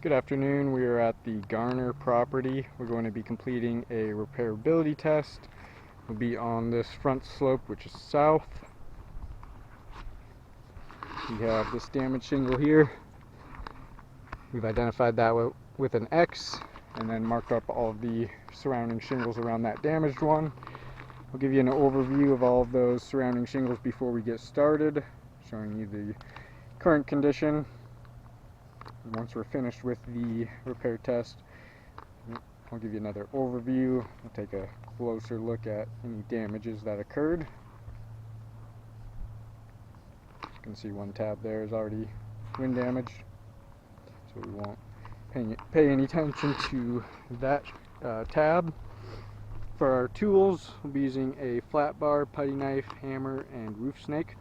Good afternoon. We are at the Garner property. We're going to be completing a repairability test. We'll be on this front slope, which is south. We have this damaged shingle here. We've identified that with an X and then marked up all of the surrounding shingles around that damaged one. I'll give you an overview of all of those surrounding shingles before we get started, showing you the current condition. Once we're finished with the repair test, I'll give you another overview. We'll take a closer look at any damages that occurred. You can see one tab there is already wind damaged, so we won't pay any attention to that tab. For our tools, we'll be using a flat bar, putty knife, hammer, and roof snake.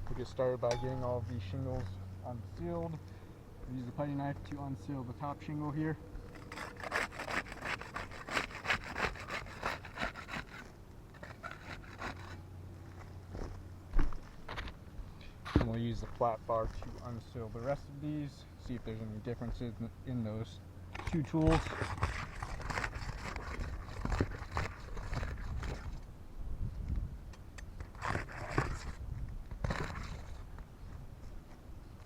We'll get started by getting all of these shingles unsealed. We'll use the putty knife to unseal the top shingle here. And we'll use the flat bar to unseal the rest of these, see if there's any differences in those two tools.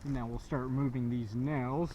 And now we'll start removing these nails.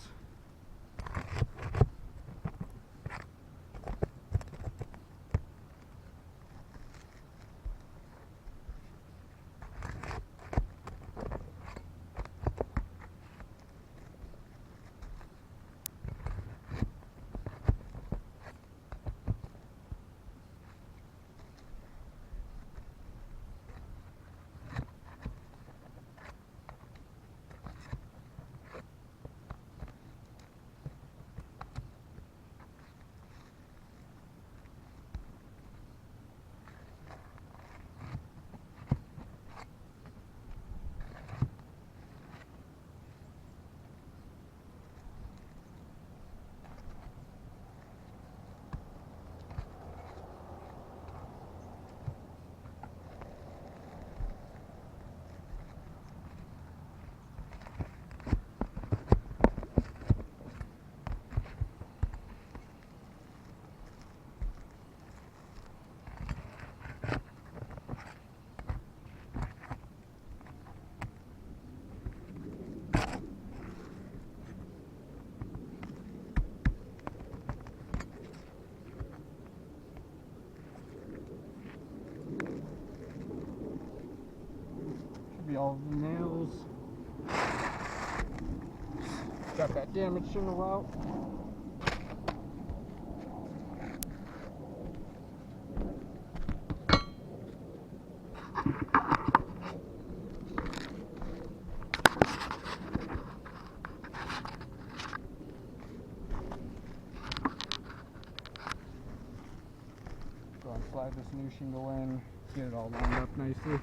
Be all of the nails. Got that damaged shingle out. Go and slide this new shingle in, get it all lined up nicely.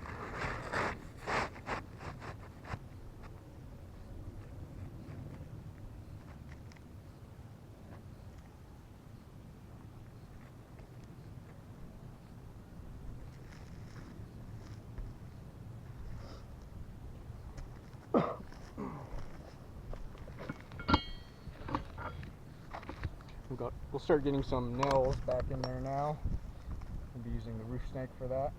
We'll start getting some nails back in there now. We'll be using the roof snake for that.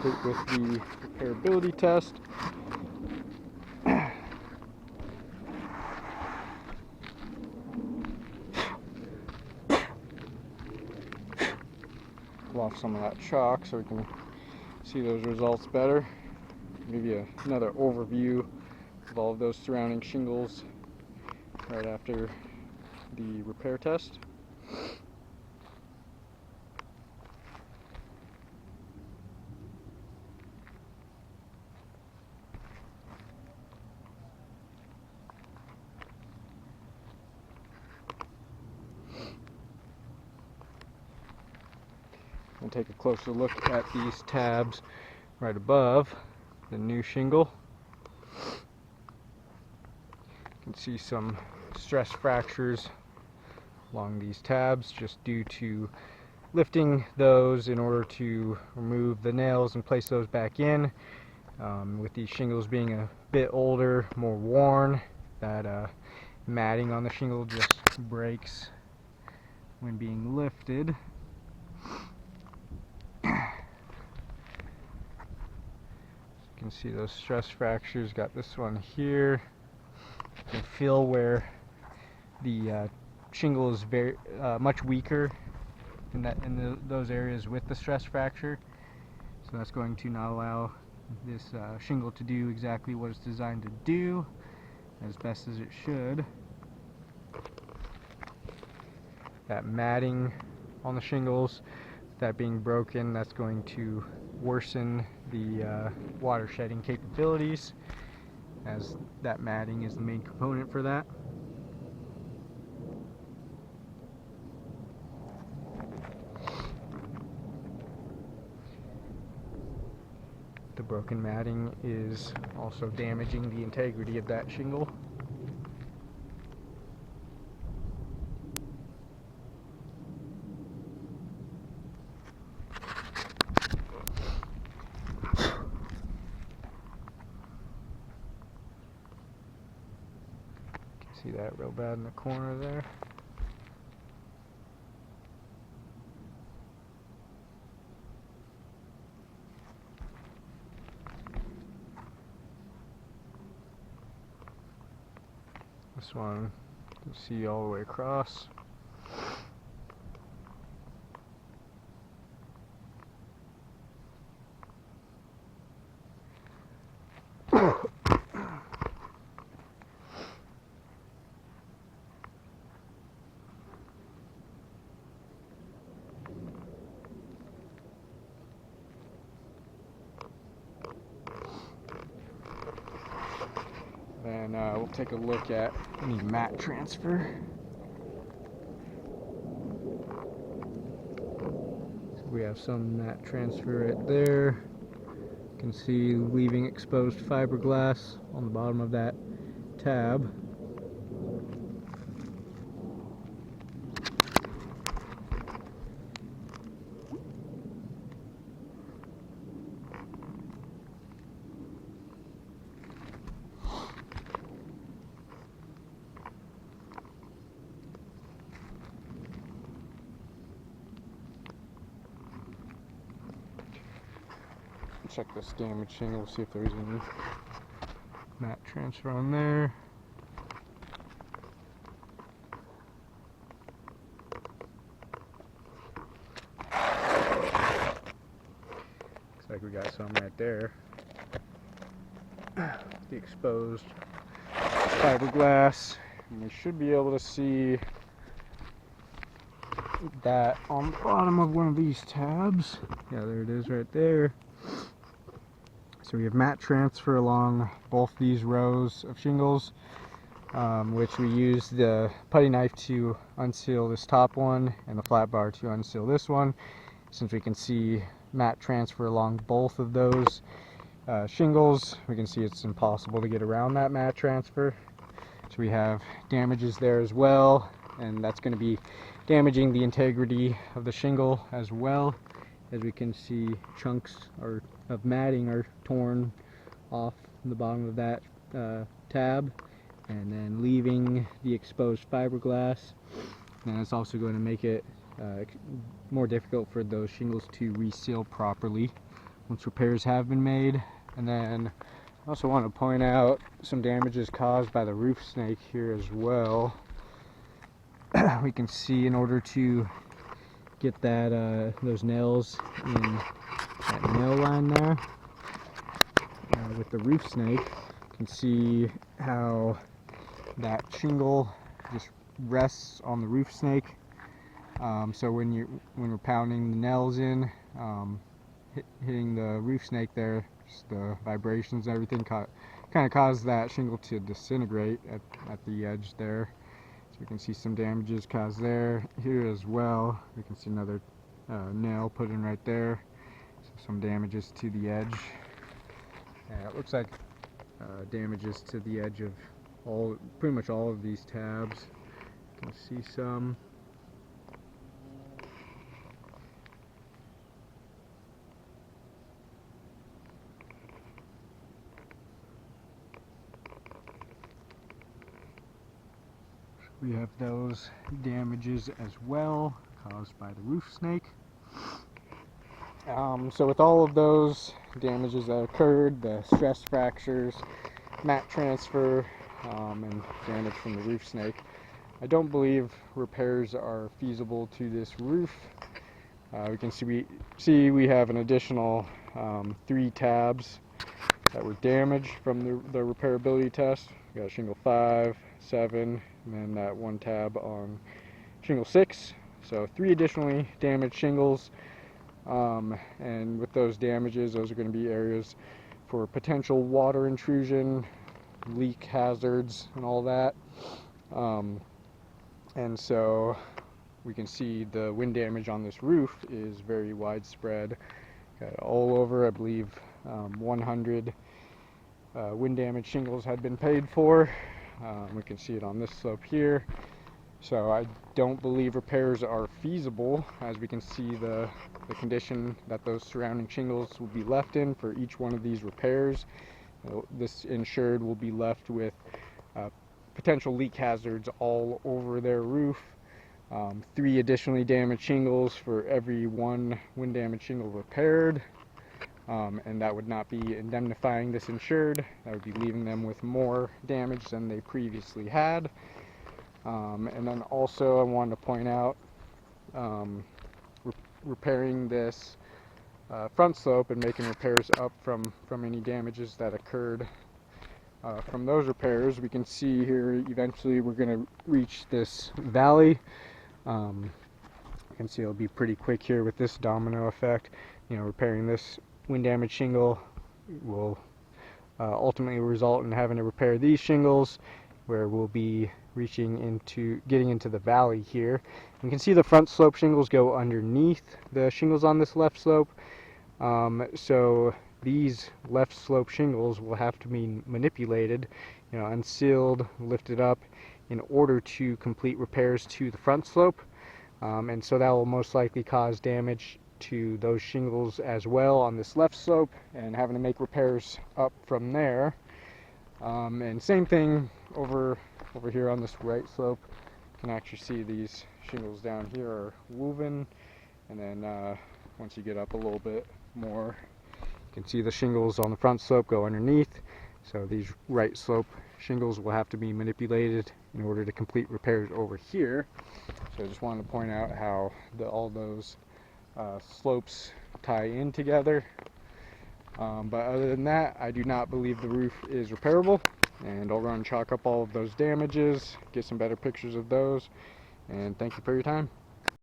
complete with the repairability test. Pull off some of that chalk so we can see those results better. Give you another overview of all of those surrounding shingles right after the repair test. We'll take a closer look at these tabs right above the new shingle. You can see some stress fractures along these tabs just due to lifting those in order to remove the nails and place those back in. With these shingles being a bit older, more worn, that matting on the shingle just breaks when being lifted. You can see those stress fractures. Got this one here. You can feel where the shingle is very much weaker in those areas with the stress fracture. So that's going to not allow this shingle to do exactly what it's designed to do as best as it should. That matting on the shingles, that being broken, that's going to worsen the water shedding capabilities, as that matting is the main component for that. The broken matting is also damaging the integrity of that shingle. See that real bad in the corner there. This one you can see all the way across. And we'll take a look at any mat transfer. So we have some mat transfer right there. You can see leaving exposed fiberglass on the bottom of that tab. Check this damaged shingle, see if there's any mat transfer on there. Looks like we got some right there. The exposed fiberglass. And we should be able to see that on the bottom of one of these tabs. Yeah, there it is right there. So we have mat transfer along both these rows of shingles, which we use the putty knife to unseal this top one and the flat bar to unseal this one. Since we can see mat transfer along both of those shingles, we can see it's impossible to get around that mat transfer. So we have damages there as well, and that's going to be damaging the integrity of the shingle as well. As we can see, chunks of matting are torn off the bottom of that tab, and then leaving the exposed fiberglass. And it's also going to make it more difficult for those shingles to reseal properly once repairs have been made. And then I also want to point out some damages caused by the roof snake here as well. We can see, in order to get that those nails in that nail line there with the roof snake, you can see how that shingle just rests on the roof snake. So when we're pounding the nails in, hitting the roof snake there, just the vibrations and everything kind of cause that shingle to disintegrate at the edge there. So we can see some damages caused there. Here as well, we can see another nail put in right there. So some damages to the edge. It looks like damages to the edge of pretty much all of these tabs. You can see some. We have those damages as well, caused by the roof snake. So with all of those damages that occurred, the stress fractures, mat transfer, and damage from the roof snake, I don't believe repairs are feasible to this roof. We can see we have an additional 3 tabs that were damaged from the repairability test. We got shingle 5, 7, and then that 1 tab on shingle 6. So 3 additionally damaged shingles. And with those damages, those are going to be areas for potential water intrusion, leak hazards, and all that. And so we can see the wind damage on this roof is very widespread. Got all over. I believe 100 wind damage shingles had been paid for. We can see it on this slope here. So I don't believe repairs are feasible, as we can see the condition that those surrounding shingles will be left in for each one of these repairs. This insured will be left with potential leak hazards all over their roof. 3 additionally damaged shingles for every 1 wind damage shingle repaired. And that would not be indemnifying this insured. That would be leaving them with more damage than they previously had. And then also I wanted to point out, repairing this front slope and making repairs up from any damages that occurred from those repairs. We can see here eventually we're going to reach this valley. You can see it'll be pretty quick here with this domino effect. You know, repairing this wind damage shingle will ultimately result in having to repair these shingles, where we'll be getting into the valley here. You can see the front slope shingles go underneath the shingles on this left slope. So these left slope shingles will have to be manipulated, you know, unsealed, lifted up in order to complete repairs to the front slope. And so that will most likely cause damage to those shingles as well on this left slope, and having to make repairs up from there. And same thing over here on this right slope. You can actually see these shingles down here are woven, and then once you get up a little bit more, you can see the shingles on the front slope go underneath. So these right slope shingles will have to be manipulated in order to complete repairs over here. So I just wanted to point out how all those slopes tie in together. But other than that, I do not believe the roof is repairable, and I'll run and chalk up all of those damages, get some better pictures of those, and thank you for your time.